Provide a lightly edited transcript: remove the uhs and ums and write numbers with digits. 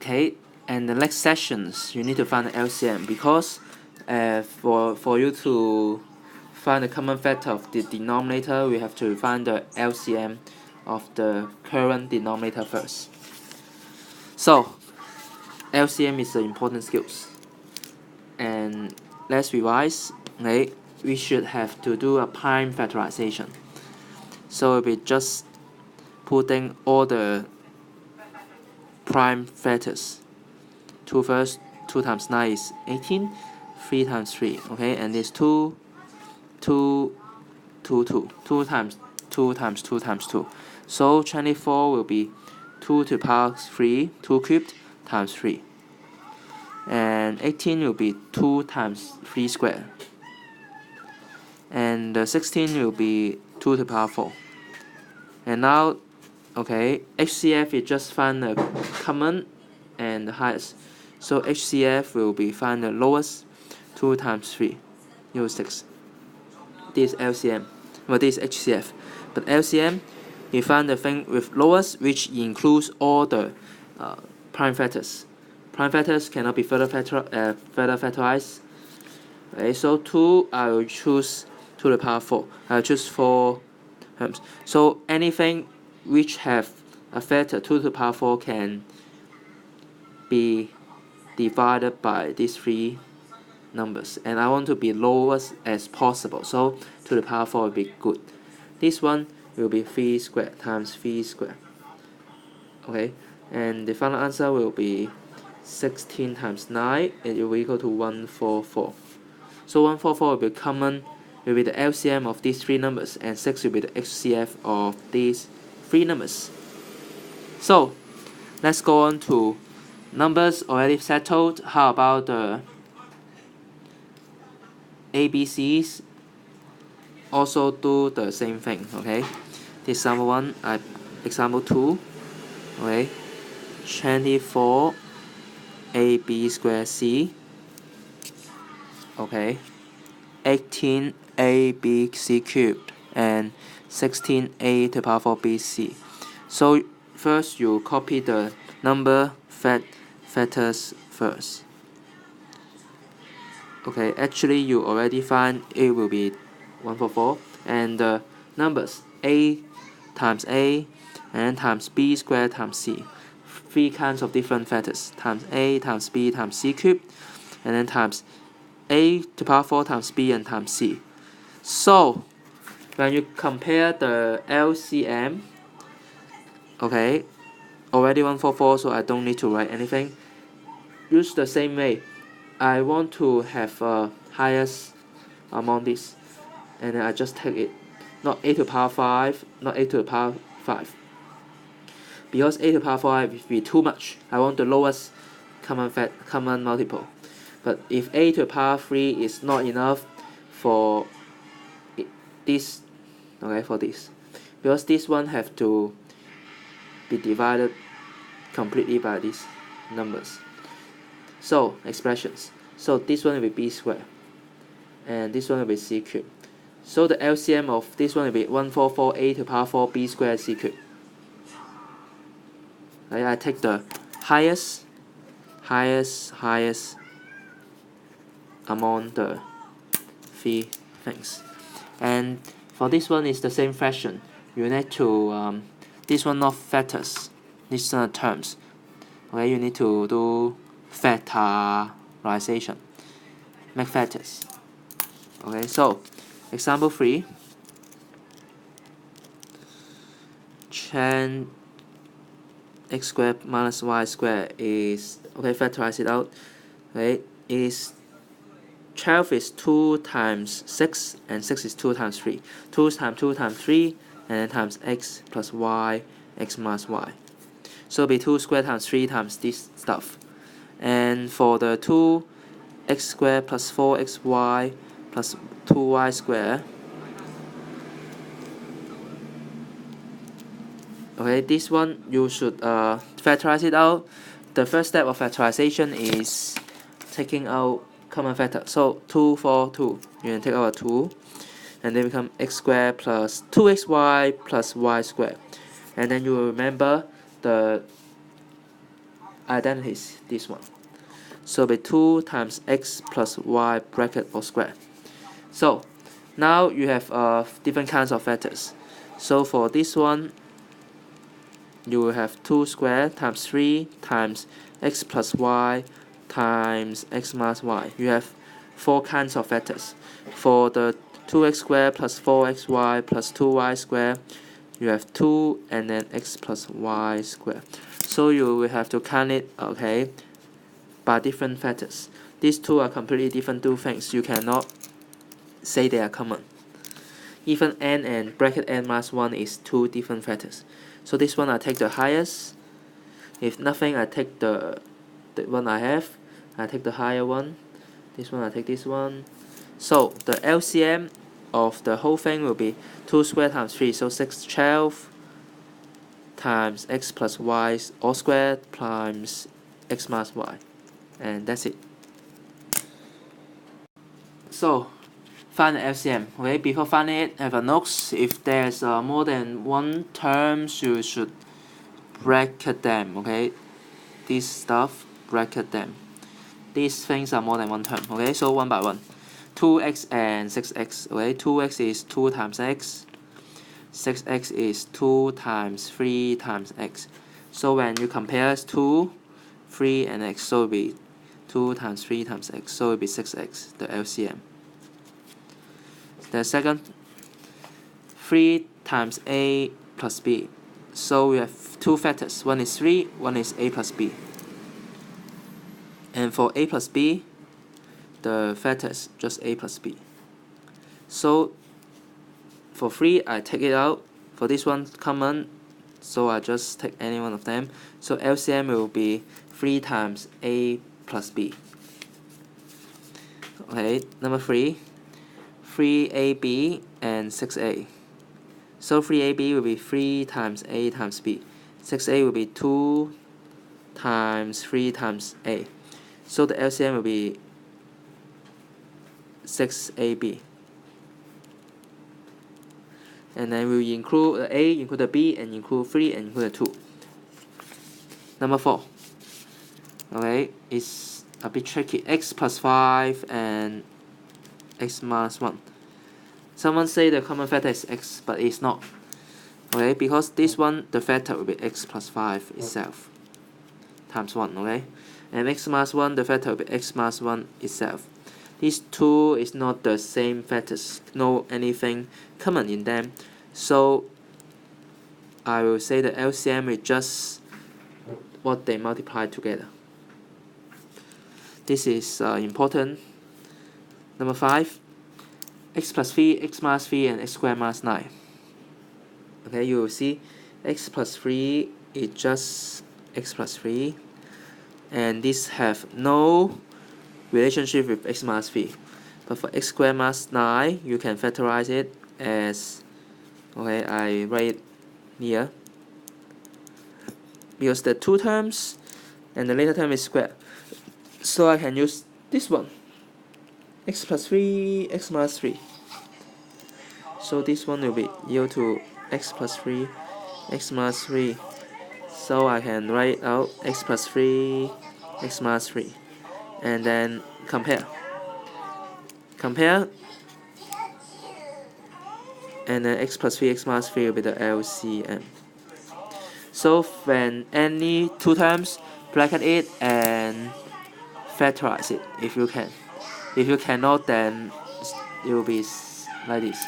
Okay, and the next sessions you need to find the LCM, because for you to find the common factor of the denominator, we have to find the LCM of the current denominator first. So LCM is an important skills, and let's revise. Okay, we should have to do a prime factorization. So we just putting all the prime factors. 2 first, 2 times 9 is 18, 3 times 3, okay, and this 2, 2, 2, 2, 2 times 2 times 2 times 2. So 24 will be 2 to the power 3, 2 cubed times 3. And 18 will be 2 times 3 squared. And 16 will be 2 to the power 4. And now, okay, HCF is just find the common and the highest. So HCF will be find the lowest, 2 times 3, 6. This is LCM, well, this is HCF. But LCM, you find the thing with lowest, which includes all the prime factors. Prime factors cannot be further factorized. Okay, so 2, I will choose 2 to the power 4. I will choose 4 terms. So anything which have a factor 2 to the power 4 can be divided by these 3 numbers, and I want to be lowest as possible, so 2 to the power 4 will be good. This one will be 3 squared times 3 squared. Okay, and the final answer will be 16 times 9, and it will equal to 144. So 144 will be common, will be the LCM of these 3 numbers, and 6 will be the HCF of these 3 numbers. So let's go on to numbers already settled. How about the ABCs? Also do the same thing. Okay, this example 1, example 2. Okay, 24 AB squared C. Okay, 18 ABC cubed and 16A to the power 4 BC. So first you copy the number factors first. Okay, actually you already find A will be 144, and the numbers A times A and times B squared times C. 3 kinds of different factors, times A times B times C cubed, and then times A to the power 4 times B and times C. So when you compare the LCM, okay, already 144, so I don't need to write anything. Use the same way. I want to have a highest among this, and then I just take it, not A to the power 5, not A to the power 5. Because A to the power 5 will be too much. I want the lowest common multiple. But if A to the power 3 is not enough for this, okay, for this, because this one have to be divided completely by these numbers. So expressions. So this one will be B squared, and this one will be C cubed. So the LCM of this one will be 144 A to the power 4 B squared C cubed. I take the highest among the 3 things. And for this one is the same fashion. You need to this one not factors, this one terms. Okay, you need to do factorization, make factors. Okay, so example 3, x squared minus y squared is, okay, factorize it out. Okay, is 12 is 2 times 6, and 6 is 2 times 3. 2 times 2 times 3, and then times x plus y, x minus y. So it'll be 2 squared times 3 times this stuff. And for the 2x squared plus 4xy plus 2y squared, okay, this one you should factorize it out. The first step of factorization is taking out common factor. So 2 for 2, you can take out a 2, and then become x squared plus 2xy plus y squared. And then you will remember the identities, this one. So it'll be 2 times x plus y bracket or square. So now you have different kinds of vectors. So for this one, you will have 2 squared times 3 times x plus y times x minus y. You have 4 kinds of vectors. For the 2x squared plus 4xy plus 2y squared, you have 2 and then x plus y squared. So you will have to count it, okay, by different factors. These two are completely different two things. You cannot say they are common. Even n and bracket n minus 1 is 2 different factors. So this one I take the highest. If nothing, I take the one I have. I take the higher one. This one I take this one. So the LCM of the whole thing will be 2 squared times 3, so 12 times x plus y all squared times x minus y, and that's it. So find the LCM. Okay, before finding it, have a note. If there's more than one terms, you should bracket them. Okay, this stuff, bracket them. These things are more than one term. Okay, so one by one. 2x and 6x. Okay, 2x is 2 times x. 6x is 2 times 3 times x. So when you compare 2, 3, and x, so it will be 2 times 3 times x. So it will be 6x, the LCM. The second, 3 times a plus b. So we have 2 factors. One is 3, one is a plus b. And for a plus b, the factor is just a plus b. So for 3, I take it out. For this one, common, so I just take any one of them. So LCM will be 3 times a plus b. Okay, number 3, 3ab and 6a. So 3ab will be 3 times a times b. 6a will be 2 times 3 times a. So the LCM will be 6ab. And then we'll include the a, include the b, and include 3, and include the 2. Number 4. Okay, it's a bit tricky. X plus 5 and x minus 1. Someone say the common factor is x, but it's not. Okay, because this one, the factor will be x plus 5 itself times 1. Okay, and x minus 1, the factor will be x minus 1 itself. These two is not the same factors, no anything common in them. So I will say the LCM is just what they multiply together. This is important. Number 5, x plus 3, x minus 3, and x squared minus 9. Okay, you will see x plus 3 is just x plus 3, and this have no relationship with x minus 3. But for x squared minus 9, you can factorize it as, okay, I write it here, because the two terms and the later term is squared. So I can use this one, x plus 3, x minus 3. So this one will be equal to x plus 3, x minus 3. So I can write out x plus 3, x minus 3. And then compare. And then x plus 3, x minus 3 will be the LCM. So when any two terms, bracket it and factorize it if you can. If you cannot, then it will be like this.